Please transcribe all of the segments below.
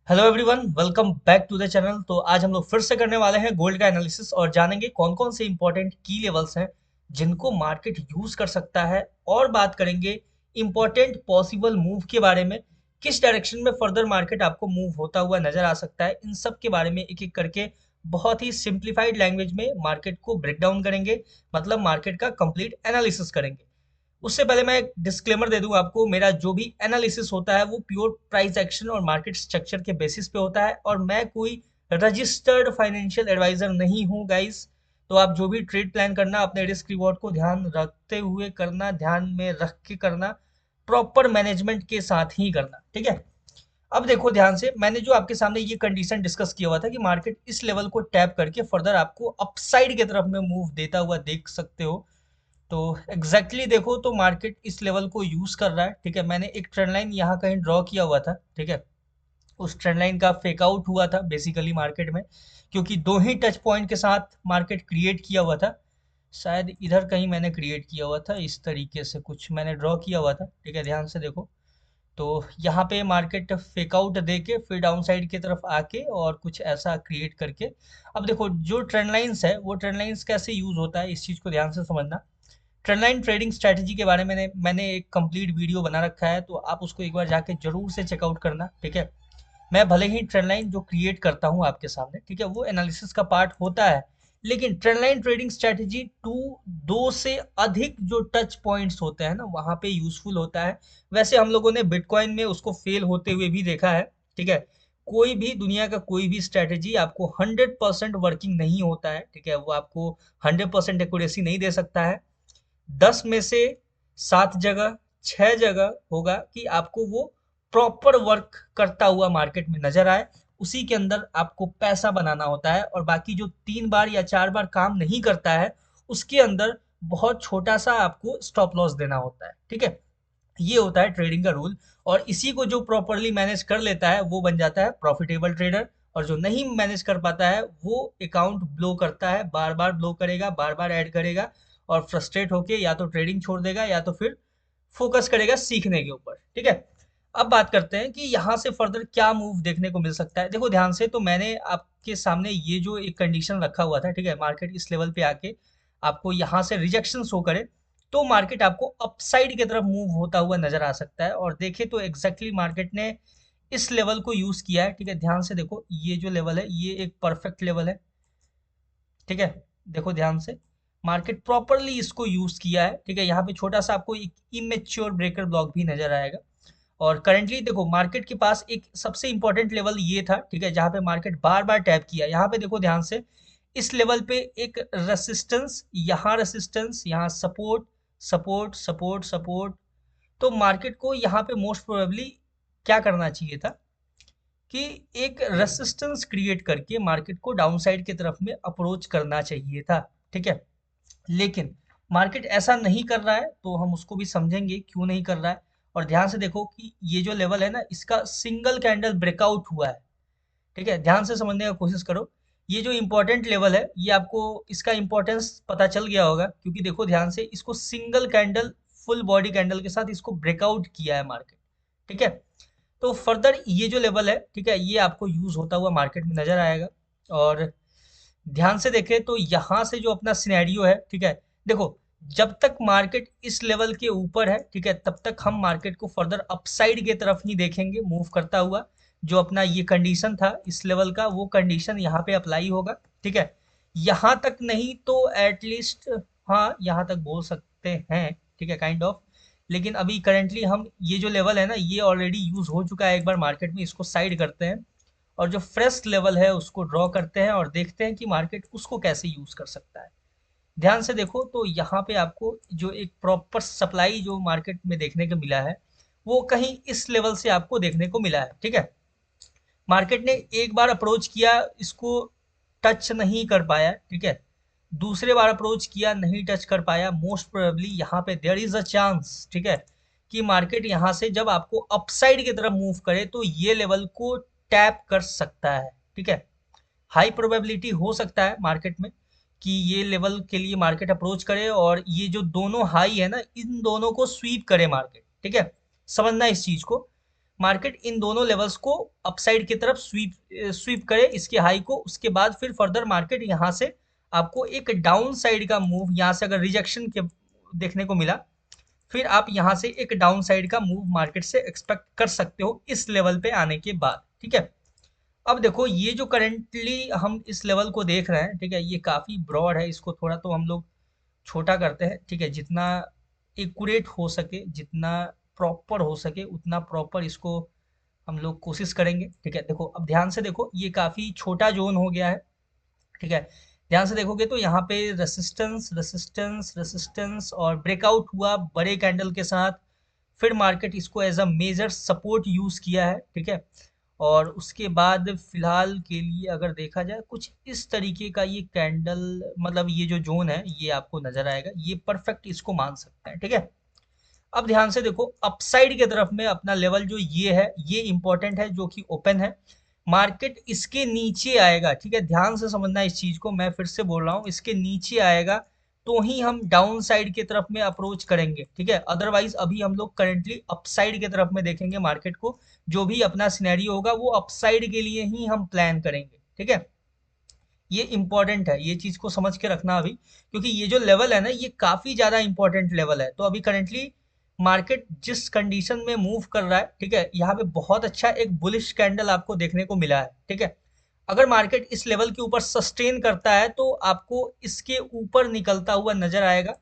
Hello everyone, welcome back to the channel. तो आज हम लोग फिर से करने वाले हैं गोल्ड का एनालिसिस और जानेंगे कौन कौन से इंपॉर्टेंट की लेवल्स हैं जिनको मार्केट यूज कर सकता है। और बात करेंगे इंपॉर्टेंट पॉसिबल मूव के बारे में, किस डायरेक्शन में फर्दर मार्केट आपको मूव होता हुआ नजर आ सकता है। इन सब के बारे में एक एक करके बहुत ही सिंप्लीफाइड लैंग्वेज में मार्केट को ब्रेक डाउन करेंगे, मतलब मार्केट का कंप्लीट एनालिसिस करेंगे। उससे पहले मैं एक डिस्क्लेमर दे दूं आपको, मेरा जो भी एनालिसिस होता है वो प्योर प्राइस एक्शन और मार्केट स्ट्रक्चर के बेसिस पे होता है और मैं कोई रजिस्टर्ड फाइनेंशियल एडवाइजर नहीं हूं गाइस। तो आप जो भी ट्रेड प्लान करना अपने रिस्क रिवॉर्ड को ध्यान रखते हुए करना, ध्यान में रख के करना, प्रॉपर मैनेजमेंट के साथ ही करना, ठीक है। अब देखो ध्यान से, मैंने जो आपके सामने ये कंडीशन डिस्कस किया हुआ था कि मार्केट इस लेवल को टैप करके फर्दर आपको अपसाइड की तरफ में मूव देता हुआ देख सकते हो। तो देखो तो मार्केट इस लेवल को यूज कर रहा है, ठीक है। मैंने एक ट्रेंड लाइन यहाँ कहीं ड्रॉ किया हुआ था, ठीक है। उस ट्रेंड लाइन का फेक आउट हुआ था बेसिकली मार्केट में, क्योंकि दो ही टच पॉइंट के साथ मार्केट क्रिएट किया हुआ था। शायद इधर कहीं मैंने क्रिएट किया हुआ था, इस तरीके से कुछ मैंने ड्रॉ किया हुआ था, ठीक है। ध्यान से देखो, तो यहाँ पे मार्केट फेक आउट दे के फिर डाउन साइड की तरफ आके और कुछ ऐसा क्रिएट करके, अब देखो जो ट्रेंड लाइंस है वो ट्रेंड लाइंस कैसे यूज होता है इस चीज को ध्यान से समझना। ट्रेंडलाइन ट्रेडिंग स्ट्रैटेजी के बारे में मैंने एक कंप्लीट वीडियो बना रखा है, तो आप उसको एक बार जाके जरूर से चेकआउट करना, ठीक है। मैं भले ही ट्रेंडलाइन जो क्रिएट करता हूँ आपके सामने, ठीक है, वो एनालिसिस का पार्ट होता है, लेकिन ट्रेंडलाइन ट्रेडिंग स्ट्रैटेजी टू दो से अधिक जो टच पॉइंट्स होते हैं ना वहां पे यूजफुल होता है। वैसे हम लोगों ने बिटकॉइन में उसको फेल होते हुए भी देखा है, ठीक है। कोई भी दुनिया का कोई भी स्ट्रैटेजी आपको 100% वर्किंग नहीं होता है, ठीक है। वो आपको 100% एक्यूरेसी नहीं दे सकता है। 10 में से 7 जगह, 6 जगह होगा कि आपको वो प्रॉपर वर्क करता हुआ मार्केट में नजर आए, उसी के अंदर आपको पैसा बनाना होता है। और बाकी जो 3 बार या 4 बार काम नहीं करता है उसके अंदर बहुत छोटा सा आपको स्टॉप लॉस देना होता है, ठीक है। ये होता है ट्रेडिंग का रूल। और इसी को जो प्रॉपरली मैनेज कर लेता है वो बन जाता है प्रॉफिटेबल ट्रेडर, और जो नहीं मैनेज कर पाता है वो अकाउंट ब्लो करता है, बार बार ब्लो करेगा, बार बार ऐड करेगा और फ्रस्ट्रेट होके या तो ट्रेडिंग छोड़ देगा या तो फिर फोकस करेगा सीखने के ऊपर, ठीक है। अब बात करते हैं कि यहाँ से फर्दर क्या मूव देखने को मिल सकता है। देखो ध्यान से, तो मैंने आपके सामने ये जो एक कंडीशन रखा हुआ था, ठीक है, मार्केट इस लेवल पे आके आपको यहाँ से रिजेक्शन शो करे तो मार्केट आपको अपसाइड की तरफ मूव होता हुआ नजर आ सकता है। और देखे तो मार्केट ने इस लेवल को यूज किया है, ठीक है। ध्यान से देखो, ये जो लेवल है ये एक परफेक्ट लेवल है, ठीक है। देखो ध्यान से, मार्केट प्रॉपरली इसको यूज किया है, ठीक है। यहाँ पे छोटा सा आपको एक इमेच्योर ब्रेकर ब्लॉक भी नजर आएगा। और करंटली देखो मार्केट के पास एक सबसे इंपॉर्टेंट लेवल ये था, ठीक है, जहां पे मार्केट बार बार टैप किया। यहाँ पे देखो ध्यान से, इस लेवल पे एक रेसिस्टेंस, यहाँ सपोर्ट, सपोर्ट, सपोर्ट, सपोर्ट। तो मार्केट को यहाँ पे मोस्ट प्रोबेबली क्या करना चाहिए था कि एक रेसिस्टेंस क्रिएट करके मार्केट को डाउन साइड की तरफ में अप्रोच करना चाहिए था, ठीक है। लेकिन मार्केट ऐसा नहीं कर रहा है, तो हम उसको भी समझेंगे क्यों नहीं कर रहा है। और ध्यान से देखो कि ये जो लेवल है ना, इसका सिंगल कैंडल ब्रेकआउट हुआ है, ठीक है। ध्यान से समझने का कोशिश करो, ये जो इंपॉर्टेंट लेवल है ये आपको इसका इंपॉर्टेंस पता चल गया होगा, क्योंकि देखो ध्यान से, इसको single candle, full body candle के साथ इसको ब्रेकआउट किया है मार्केट, ठीक है। तो फर्दर ये जो लेवल है, ठीक है, ये आपको यूज होता हुआ मार्केट में नजर आएगा। और ध्यान से देखें तो यहाँ से जो अपना सिनेरियो है, ठीक है, देखो जब तक मार्केट इस लेवल के ऊपर है, ठीक है, तब तक हम मार्केट को फर्दर अपसाइड की तरफ ही देखेंगे मूव करता हुआ। जो अपना ये कंडीशन था इस लेवल का, वो कंडीशन यहाँ पे अप्लाई होगा, ठीक है। यहाँ तक नहीं तो एटलीस्ट, हाँ यहाँ तक बोल सकते हैं, ठीक है, काइंड ऑफ। लेकिन अभी करेंटली हम ये जो लेवल है ना ये ऑलरेडी यूज हो चुका है एक बार मार्केट में, इसको साइड करते हैं और जो फ्रेश लेवल है उसको ड्रॉ करते हैं और देखते हैं कि मार्केट उसको कैसे यूज कर सकता है। ध्यान से देखो तो यहाँ पे आपको जो एक प्रॉपर सप्लाई जो मार्केट में देखने को मिला है वो कहीं इस लेवल से आपको देखने को मिला है, ठीक है। मार्केट ने एक बार अप्रोच किया, इसको टच नहीं कर पाया, ठीक है। दूसरे बार अप्रोच किया, नहीं टच कर पाया। मोस्ट प्रोबेबली यहाँ पे देयर इज अ चांस, ठीक है, कि मार्केट यहाँ से जब आपको अपसाइड की तरफ मूव करे तो ये लेवल को टैप कर सकता है, ठीक है। हाई प्रोबेबिलिटी हो सकता है मार्केट में कि ये लेवल के लिए मार्केट अप्रोच करे और ये जो दोनों हाई है ना इन दोनों को स्वीप करे मार्केट, ठीक है। समझना इस चीज को, मार्केट इन दोनों लेवल्स को अपसाइड की तरफ स्वीप करे इसके हाई को, उसके बाद फिर फर्दर मार्केट यहाँ से आपको एक डाउन साइड का मूव, यहाँ से अगर रिजेक्शन के देखने को मिला, फिर आप यहाँ से एक डाउन साइड का मूव मार्केट से एक्सपेक्ट कर सकते हो इस लेवल पे आने के बाद। ठीक है, अब देखो ये जो करेंटली हम इस लेवल को देख रहे हैं, ठीक है, ये काफी ब्रॉड है, इसको थोड़ा तो हम लोग छोटा करते हैं। ठीक है, जितना एक्यूरेट हो सके, जितना प्रॉपर हो सके उतना प्रॉपर इसको हम लोग कोशिश करेंगे। ठीक है, देखो अब ध्यान से देखो, ये काफी छोटा जोन हो गया है। ठीक है, ध्यान से देखोगे तो यहाँ पे रेसिस्टेंस रेसिस्टेंस रेसिस्टेंस और ब्रेकआउट हुआ बड़े कैंडल के साथ, फिर मार्केट इसको as a major support use किया है। ठीक है, और उसके बाद फिलहाल के लिए अगर देखा जाए कुछ इस तरीके का ये कैंडल, मतलब ये जो जोन है ये आपको नजर आएगा, ये परफेक्ट इसको मान सकते हैं। ठीक है, अब ध्यान से देखो अपसाइड की तरफ में अपना लेवल जो ये है, ये इंपॉर्टेंट है, जो कि ओपन है। मार्केट इसके नीचे आएगा, ठीक है, ध्यान से समझना इस चीज को, मैं फिर से बोल रहा हूँ, इसके नीचे आएगा तो ही हम डाउन साइड की तरफ में अप्रोच करेंगे। ठीक है, अदरवाइज अभी हम लोग करंटली अपसाइड की तरफ में देखेंगे मार्केट को, जो भी अपना सिनेरियो होगा वो अपसाइड के लिए ही हम प्लान करेंगे। ठीक है, ये इंपॉर्टेंट है, ये चीज को समझ के रखना अभी, क्योंकि ये जो लेवल है ना ये काफी ज्यादा इंपॉर्टेंट लेवल है। तो अभी करंटली मार्केट जिस कंडीशन में मूव कर रहा है, ठीक है, यहाँ पे बहुत अच्छा एक बुलिश कैंडल आपको देखने को मिला है। ठीक है, अगर मार्केट इस लेवल के ऊपर सस्टेन करता है तो आपको इसके ऊपर निकलता हुआ नजर आएगा।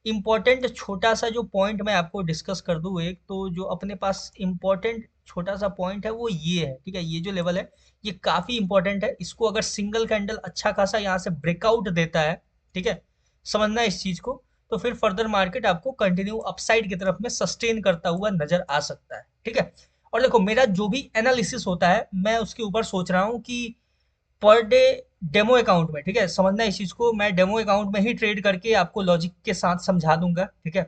इंपॉर्टेंट छोटा सा जो पॉइंट मैं आपको डिस्कस कर दूं, एक तो जो अपने पास इंपॉर्टेंट छोटा सा पॉइंट है वो ये है। ठीक है, ये जो लेवल है ये काफी इंपॉर्टेंट है, इसको अगर सिंगल कैंडल अच्छा खासा यहाँ से ब्रेकआउट देता है, ठीक है, समझना इस चीज को, तो फिर फर्दर मार्केट आपको कंटिन्यू अपसाइड की तरफ में सस्टेन करता हुआ नजर आ सकता है। ठीक है, और देखो मेरा जो भी एनालिसिस होता है मैं उसके ऊपर सोच रहा हूँ कि पर डे डेमो अकाउंट में, ठीक है, समझना इस चीज को, मैं डेमो अकाउंट में ही ट्रेड करके आपको लॉजिक के साथ समझा दूंगा। ठीक है,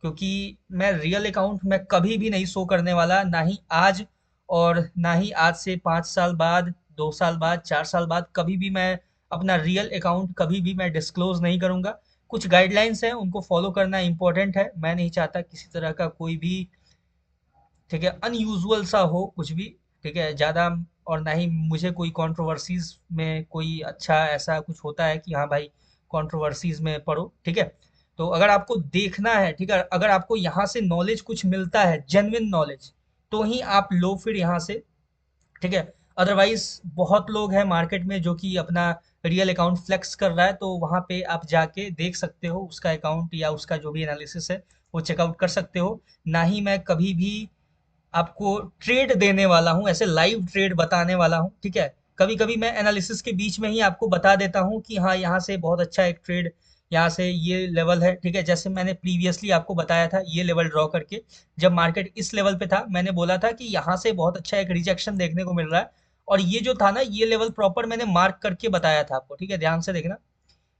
क्योंकि मैं रियल अकाउंट में कभी भी नहीं शो करने वाला, ना ही आज, और ना ही आज से 5 साल बाद, 2 साल बाद, 4 साल बाद, कभी भी मैं अपना रियल अकाउंट कभी भी मैं डिस्क्लोज नहीं करूंगा। कुछ गाइडलाइंस हैं उनको फॉलो करना इंपॉर्टेंट है, मैं नहीं चाहता किसी तरह का कोई भी, ठीक है, अनयूजुअल सा हो कुछ भी। ठीक है, ज़्यादा, और ना ही मुझे कोई कंट्रोवर्सीज में कोई अच्छा ऐसा कुछ होता है कि हाँ भाई कंट्रोवर्सीज में पढ़ो। ठीक है, तो अगर आपको देखना है, ठीक है, अगर आपको यहाँ से नॉलेज कुछ मिलता है, जेन्युइन नॉलेज, तो ही आप लो फिर यहाँ से। ठीक है, अदरवाइज बहुत लोग हैं मार्केट में जो कि अपना रियल अकाउंट फ्लेक्स कर रहा है, तो वहाँ पे आप जाके देख सकते हो उसका अकाउंट या उसका जो भी एनालिसिस है वो चेकआउट कर सकते हो। ना ही मैं कभी भी आपको ट्रेड देने वाला हूँ, ऐसे लाइव ट्रेड बताने वाला हूँ। ठीक है, कभी कभी मैं एनालिसिस के बीच में ही आपको बता देता हूँ कि हाँ यहाँ से बहुत अच्छा एक ट्रेड, यहाँ से ये लेवल है। ठीक है, जैसे मैंने प्रीवियसली आपको बताया था ये लेवल ड्रॉ करके, जब मार्केट इस लेवल पे था मैंने बोला था कि यहाँ से बहुत अच्छा एक रिजेक्शन देखने को मिल रहा है, और ये जो था ना ये लेवल प्रॉपर मैंने मार्क करके बताया था आपको। ठीक है, ध्यान से देखना,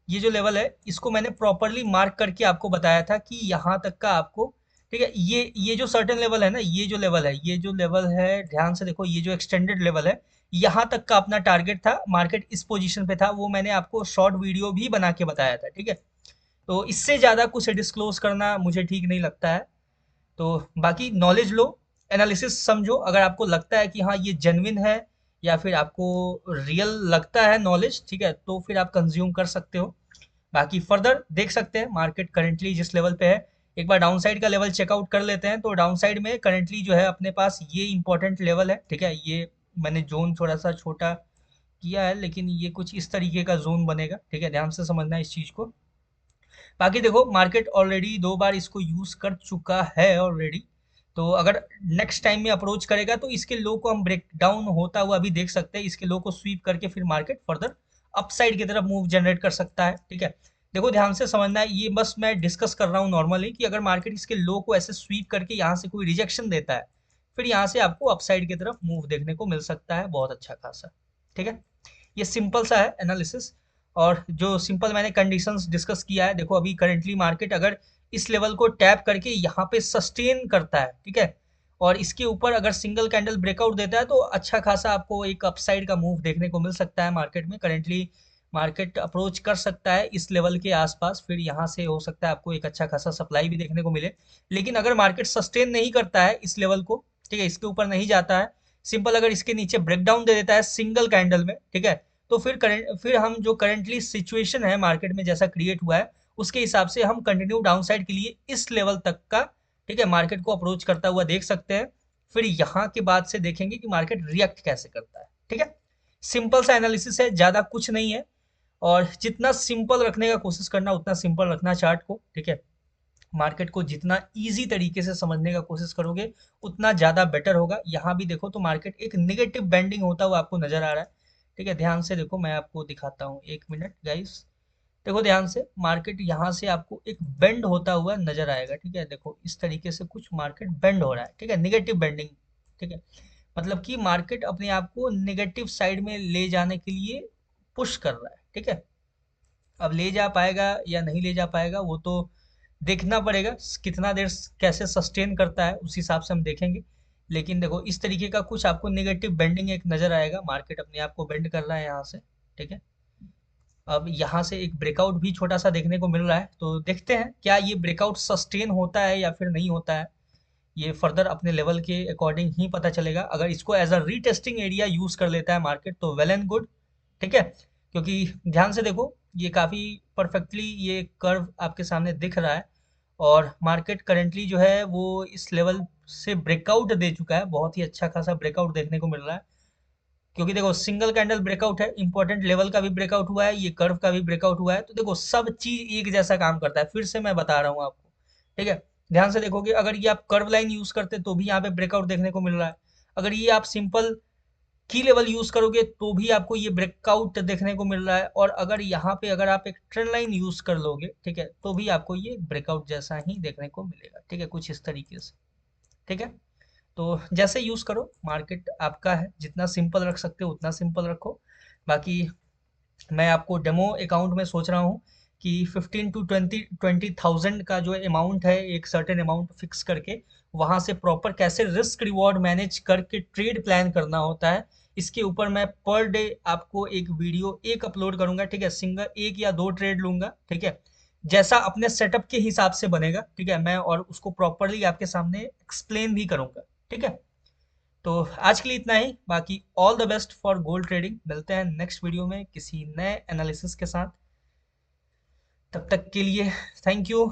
ये जो लेवल है इसको मैंने प्रॉपरली मार्क करके आपको बताया था कि यहाँ तक का आपको, ठीक है, ये जो सर्टेन लेवल है ना, ये जो लेवल है, ये जो लेवल है, ध्यान से देखो, ये जो एक्सटेंडेड लेवल है, यहाँ तक का अपना टारगेट था, मार्केट इस पोजीशन पे था, वो मैंने आपको शॉर्ट वीडियो भी बना के बताया था। ठीक है, तो इससे ज़्यादा कुछ डिस्क्लोज करना मुझे ठीक नहीं लगता है। तो बाकी नॉलेज लो, एनालिसिस समझो, अगर आपको लगता है कि हाँ ये जेन्युइन है या फिर आपको रियल लगता है नॉलेज, ठीक है, तो फिर आप कंज्यूम कर सकते हो। बाकी फर्दर देख सकते हैं मार्केट करंटली जिस लेवल पे है, एक बार डाउन साइड का लेवल चेकआउट कर लेते हैं। तो डाउन साइड में करंटली जो है अपने पास ये इंपॉर्टेंट लेवल है। ठीक है, ये मैंने जोन थोड़ा सा छोटा किया है, लेकिन ये कुछ इस तरीके का जोन बनेगा। ठीक है, ध्यान से समझना इस चीज को। बाकी देखो मार्केट ऑलरेडी 2 बार इसको यूज कर चुका है ऑलरेडी, तो अगर नेक्स्ट टाइम में अप्रोच करेगा तो इसके लो को हम ब्रेक डाउन होता हुआ अभी देख सकते हैं, इसके लो को स्वीप करके फिर मार्केट फर्दर अपसाइड की तरफ मूव जनरेट कर सकता है। ठीक है, देखो ध्यान से समझना है, ये बस मैं डिस्कस कर रहा हूँ नॉर्मली, कि अगर मार्केट इसके लो को ऐसे स्वीप करके यहाँ से कोई रिजेक्शन देता है, फिर यहाँ से आपको अपसाइड की तरफ मूव देखने को मिल सकता है बहुत अच्छा खासा। ठीक है, ये सिंपल सा है एनालिसिस, और जो सिंपल मैंने कंडीशंस डिस्कस किया है, देखो अभी करेंटली मार्केट अगर इस लेवल को टैप करके यहाँ पे सस्टेन करता है, ठीक है, और इसके ऊपर अगर सिंगल कैंडल ब्रेकआउट देता है, तो अच्छा खासा आपको एक अपसाइड का मूव देखने को मिल सकता है मार्केट में। करेंटली मार्केट अप्रोच कर सकता है इस लेवल के आसपास, फिर यहाँ से हो सकता है आपको एक अच्छा खासा सप्लाई भी देखने को मिले। लेकिन अगर मार्केट सस्टेन नहीं करता है इस लेवल को, ठीक है, इसके ऊपर नहीं जाता है, सिंपल अगर इसके नीचे ब्रेकडाउन दे देता है सिंगल कैंडल में, ठीक है, तो फिर हम जो करंटली सिचुएशन है मार्केट में जैसा क्रिएट हुआ है उसके हिसाब से हम कंटिन्यू डाउनसाइड के लिए इस लेवल तक का, ठीक है, मार्केट को अप्रोच करता हुआ देख सकते हैं। फिर यहाँ के बाद से देखेंगे कि मार्केट रिएक्ट कैसे करता है, ठीक है। सिंपल सा एनालिसिस है, ज्यादा कुछ नहीं है, और जितना सिंपल रखने का कोशिश करना उतना सिंपल रखना चार्ट को, ठीक है। मार्केट को जितना इजी तरीके से समझने का कोशिश करोगे उतना ज़्यादा बेटर होगा। यहाँ भी देखो तो मार्केट एक नेगेटिव बेंडिंग होता हुआ आपको नजर आ रहा है, ठीक है, ध्यान से देखो, मैं आपको दिखाता हूँ, एक मिनट गाइस, देखो ध्यान से, मार्केट यहाँ से आपको एक बेंड होता हुआ नजर आएगा, ठीक है, देखो इस तरीके से कुछ मार्केट बेंड हो रहा है, ठीक है, नेगेटिव बेंडिंग, ठीक है, मतलब कि मार्केट अपने आप को नेगेटिव साइड में ले जाने के लिए पुश कर रहा है, ठीक है। अब ले जा पाएगा या नहीं ले जा पाएगा वो तो देखना पड़ेगा, कितना देर कैसे सस्टेन करता है उस हिसाब से हम देखेंगे। लेकिन देखो इस तरीके का कुछ आपको नेगेटिव बेंडिंग एक नजर आएगा, मार्केट अपने आप को बेंड कर रहा है यहाँ से, ठीक है। अब यहाँ से एक ब्रेकआउट भी छोटा सा देखने को मिल रहा है, तो देखते हैं क्या ये ब्रेकआउट सस्टेन होता है या फिर नहीं होता है, ये फर्दर अपने लेवल के अकॉर्डिंग ही पता चलेगा। अगर इसको as a retesting area use कर लेता है मार्केट तो वेल एंड गुड, ठीक है, क्योंकि ध्यान से देखो ये काफी परफेक्टली ये कर्व आपके सामने दिख रहा है, और मार्केट करेंटली जो है वो इस लेवल से ब्रेकआउट दे चुका है, बहुत ही अच्छा खासा ब्रेकआउट देखने को मिल रहा है, क्योंकि देखो सिंगल कैंडल ब्रेकआउट है, इंपॉर्टेंट लेवल का भी ब्रेकआउट हुआ है, ये कर्व का भी ब्रेकआउट हुआ है, तो देखो सब चीज एक जैसा काम करता है, फिर से मैं बता रहा हूँ आपको, ठीक है। ध्यान से देखोगे अगर ये आप कर्व लाइन यूज करते तो भी यहाँ पे ब्रेकआउट देखने को मिल रहा है, अगर ये आप सिंपल की लेवल यूज करोगे तो भी आपको ये ब्रेकआउट देखने को मिल रहा है, और अगर यहाँ पे अगर आप एक ट्रेंड लाइन यूज कर लोगे, ठीक है, तो भी आपको ये ब्रेकआउट जैसा ही देखने को मिलेगा, ठीक है, कुछ इस तरीके से, ठीक है। तो जैसे यूज करो, मार्केट आपका है, जितना सिंपल रख सकते हो उतना सिंपल रखो। बाकी मैं आपको डेमो अकाउंट में सोच रहा हूँ कि 15 to 20 थाउजेंड का जो अमाउंट है एक सर्टेन अमाउंट फिक्स करके वहां से प्रॉपर कैसे रिस्क रिवॉर्ड मैनेज करके ट्रेड प्लान करना होता है, इसके ऊपर मैं पर डे आपको एक वीडियो एक अपलोड करूंगा, ठीक है, सिंगल एक या दो ट्रेड लूंगा, ठीक है, जैसा अपने सेटअप के हिसाब से बनेगा, ठीक है, मैं और उसको प्रॉपरली आपके सामने एक्सप्लेन भी करूंगा, ठीक है। तो आज के लिए इतना ही, बाकी all the best for gold trading, मिलते हैं नेक्स्ट वीडियो में किसी नए एनालिसिस के साथ, तब तक के लिए थैंक यू।